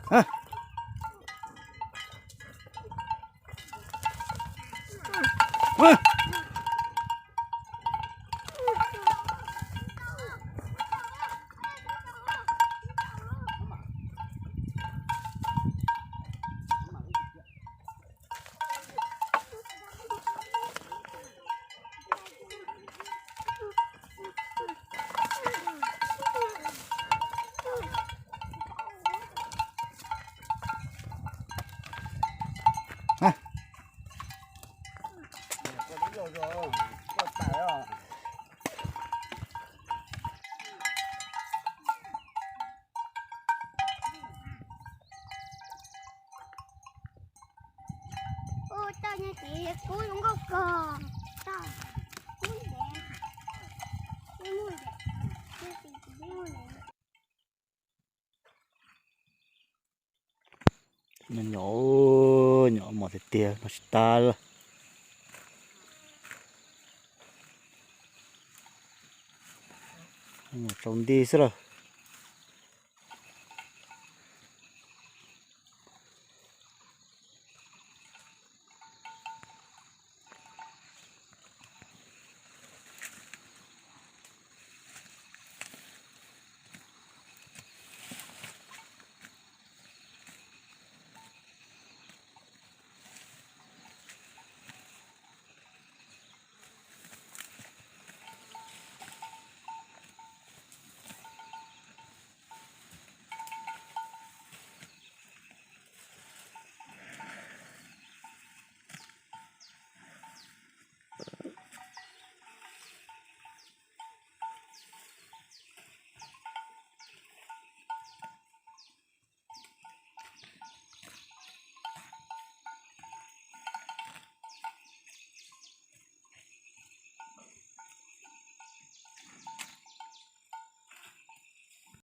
à. À. Ô, tao như chị cuối cũng có cờ. Tao muốn đẹp. Tôi muốn đẹp. Tôi chỉ muốn đẹp. Nó nhỏ nhỏ một cái tia nó ta luôn. Nó trông đi rồi.